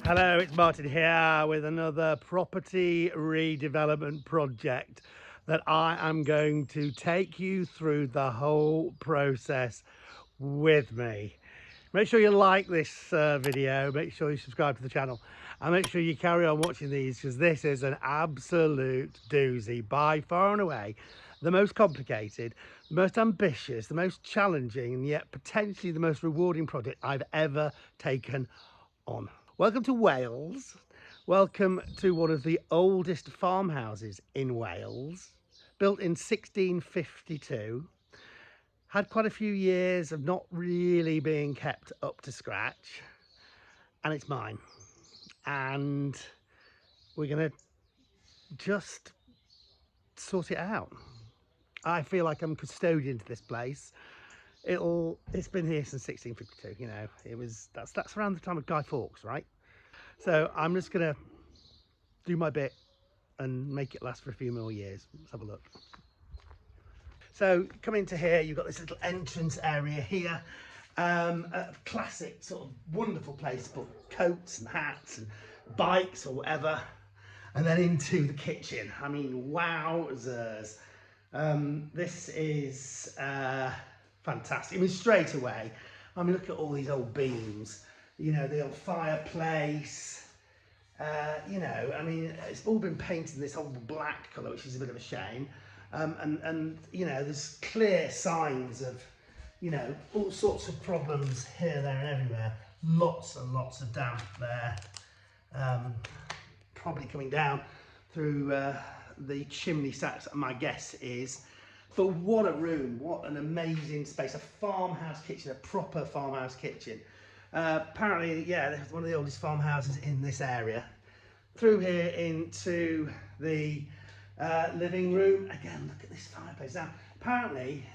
Hello, it's Martin here with another property redevelopment project that I am going to take you through the whole process with me. Make sure you like this video, make sure you subscribe to the channel, and make sure you carry on watching these, because this is an absolute doozy. By far and away the most complicated, the most ambitious, the most challenging, and yet potentially the most rewarding project I've ever taken on. Welcome to Wales. Welcome to one of the oldest farmhouses in Wales, built in 1652. Had quite a few years of not really being kept up to scratch, and it's mine. And we're gonna just sort it out. I feel like I'm custodian to this place. It's been here since 1652. You know, that's around the time of Guy Fawkes, right? So I'm just gonna do my bit and make it last for a few more years. Let's have a look. So come into here, you've got this little entrance area here, a classic sort of wonderful place to put coats and hats and bikes or whatever, and then into the kitchen. I mean, wowzers. This is fantastic. I mean, straight away, I mean, look at all these old beams, you know, the old fireplace, you know, I mean, it's all been painted this old black colour, which is a bit of a shame. And you know, there's clear signs of, you know, all sorts of problems here, there and everywhere. Lots and lots of damp there. Probably coming down through the chimney stacks, my guess is. But what a room, what an amazing space. A farmhouse kitchen, a proper farmhouse kitchen. Apparently, yeah, it's one of the oldest farmhouses in this area. Through here into the living room. Again, look at this fireplace. Now, apparently,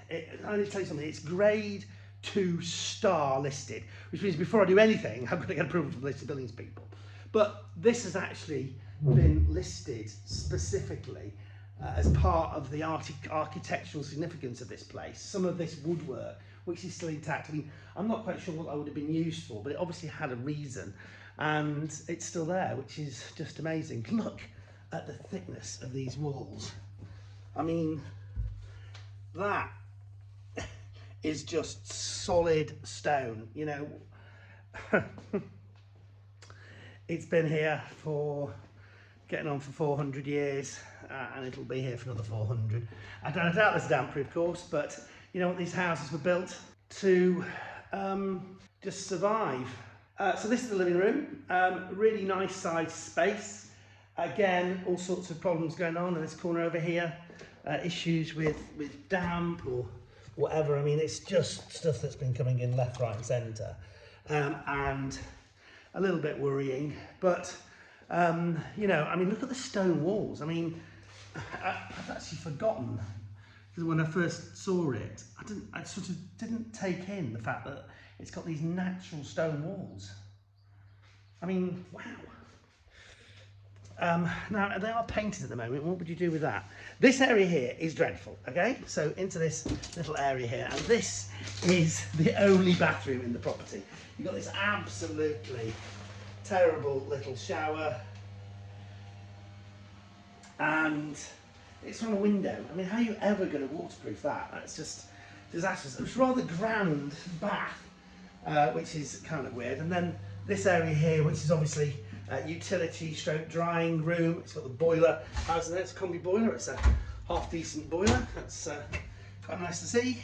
I need to tell you something, it's grade 2 star listed, which means before I do anything, I'm going to get approval from the listed buildings people. But this has actually been listed specifically as part of the architectural significance of this place. Some of this woodwork, which is still intact. I mean, I'm not quite sure what that would have been used for, but it obviously had a reason, and it's still there, which is just amazing. Look at the thickness of these walls. I mean, that is just solid stone, you know. It's been here for getting on for 400 years, and it'll be here for another 400. I doubt there's a damp proof course, but you know what, these houses were built to just survive. So this is the living room, really nice sized space. Again, all sorts of problems going on in this corner over here, issues with damp or whatever. I mean, it's just stuff that's been coming in left, right and centre, and a little bit worrying. But you know, I mean, look at the stone walls. I mean, I've actually forgotten, because when I first saw it, I sort of didn't take in the fact that it's got these natural stone walls. I mean, wow. Now, they are painted at the moment. What would you do with that? This area here is dreadful, okay? So into this little area here, and this is the only bathroom in the property. You've got this absolutely terrible little shower, and it's on a window. I mean, how are you ever going to waterproof that? That's just disastrous. It's rather grand bath, which is kind of weird. And then this area here, which is obviously utility stroke drying room. It's got the boiler house in there. It's a combi boiler. It's a half decent boiler. That's quite nice to see.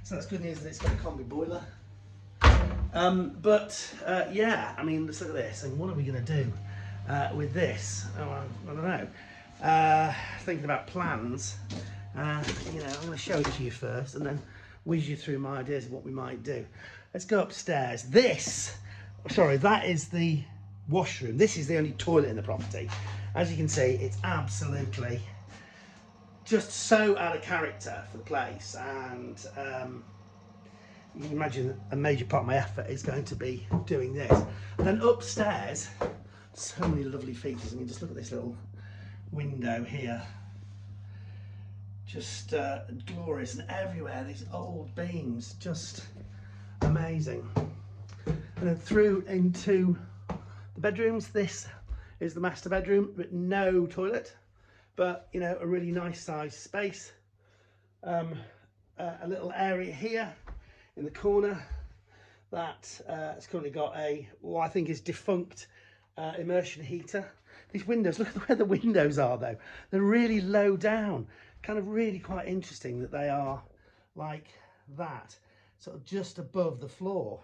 So that's good news that it's got a combi boiler. Yeah, I mean, let's look at this. And what are we going to do with this? Oh, I don't know. Thinking about plans. You know, I'm going to show it to you first and then whiz you through my ideas of what we might do. Let's go upstairs. That is the washroom. This is the only toilet in the property. As you can see, it's absolutely just so out of character for the place, and you can imagine a major part of my effort is going to be doing this. And then upstairs, so many lovely features. I mean, just look at this little window here. Just glorious, and everywhere these old beams, just amazing. And then through into The bedrooms, this is the master bedroom, but no toilet, but you know, a really nice sized space. A little area here in the corner that it's currently got a, what I think is defunct immersion heater. These windows, look at where the windows are though. They're really low down. Kind of really quite interesting that they are like that, sort of just above the floor.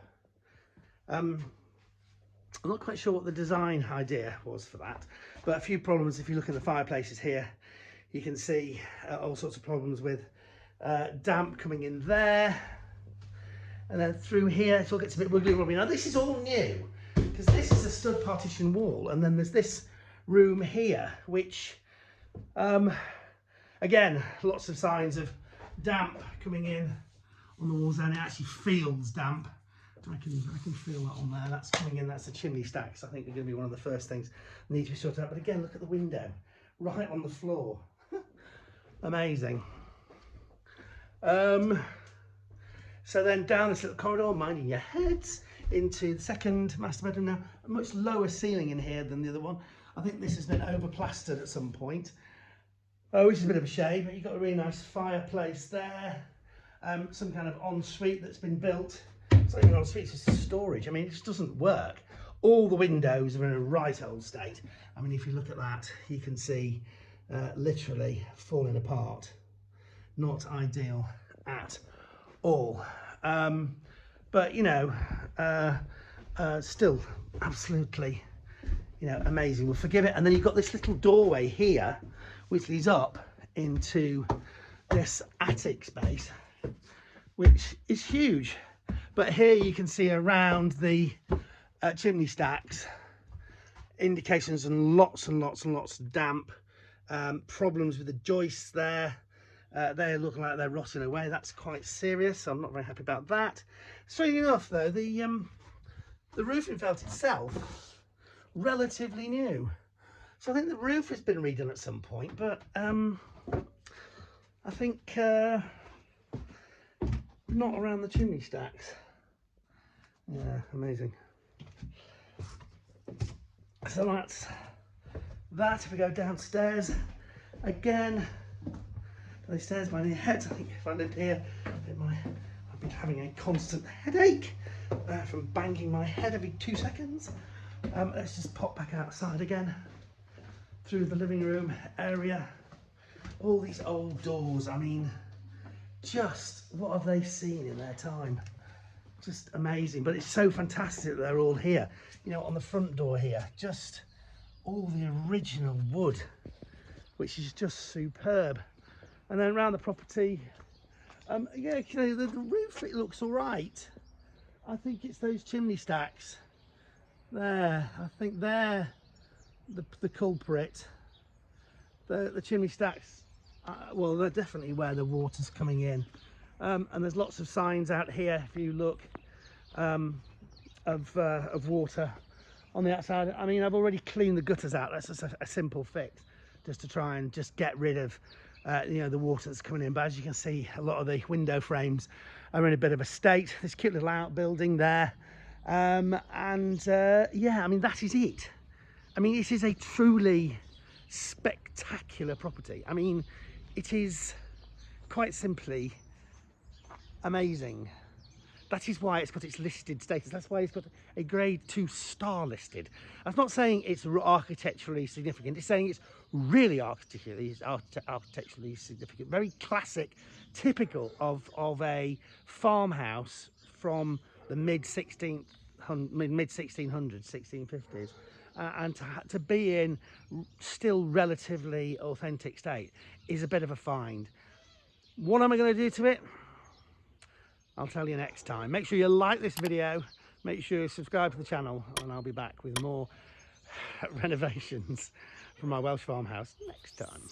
I'm not quite sure what the design idea was for that, but a few problems. If you look at the fireplaces here, you can see all sorts of problems with damp coming in there. And then through here, it all gets a bit wiggly wobbly. Now this is all new, because this is a stud partition wall, and then there's this room here, which, again, lots of signs of damp coming in on the walls, and it actually feels damp. I can feel that on there. That's coming in. That's the chimney stacks. I think they're going to be one of the first things that need to be sorted out. But again, look at the window, right on the floor. Amazing. So then down this little corridor, minding your heads, into the second master bedroom. Now, a much lower ceiling in here than the other one. I think this has been over plastered at some point, which is a bit of a shame, but you've got a really nice fireplace there. Some kind of ensuite that's been built. It's not even ensuite, it's just storage. I mean, it just doesn't work. All the windows are in a right old state. I mean, if you look at that, you can see literally falling apart. Not ideal at all. But, you know, still absolutely, you know, amazing. We'll forgive it. And then you've got this little doorway here, which leads up into this attic space, which is huge. But here you can see around the chimney stacks indications and lots of damp, problems with the joists there. They look like they're rotting away. That's quite serious. I'm not very happy about that. Strangely enough though, the roofing felt itself relatively new. So I think the roof has been redone at some point, but I think not around the chimney stacks. Yeah, amazing. So that's that. If we go downstairs again, the stairs by your head. I think if I lived here, I'd be having a constant headache from banging my head every 2 seconds. Let's just pop back outside again through the living room area. All these old doors, I mean, just what have they seen in their time? Just amazing. But it's so fantastic that they're all here. You know, on the front door here, just all the original wood, which is just superb. And then around the property, yeah, you know, the roof, it looks all right. I think it's those chimney stacks there. I think they're the culprit. The chimney stacks, well, they're definitely where the water's coming in. And there's lots of signs out here, if you look, of water on the outside. I mean, I've already cleaned the gutters out. That's just a simple fix, just to try and just get rid of you know, the water that's coming in. But as you can see, a lot of the window frames are in a bit of a state. This cute little outbuilding there, yeah, I mean, that is it. I mean, it is a truly spectacular property. I mean, it is quite simply amazing. That is why it's got its listed status. That's why it's got a grade 2 star listed. That's not saying it's architecturally significant. It's saying it's really architecturally significant. Very classic, typical of a farmhouse from the mid 1600s, 1650s, and to be in still relatively authentic state is a bit of a find. What am I going to do to it? I'll tell you next time. Make sure you like this video, make sure you subscribe to the channel, and I'll be back with more renovations from my Welsh farmhouse next time.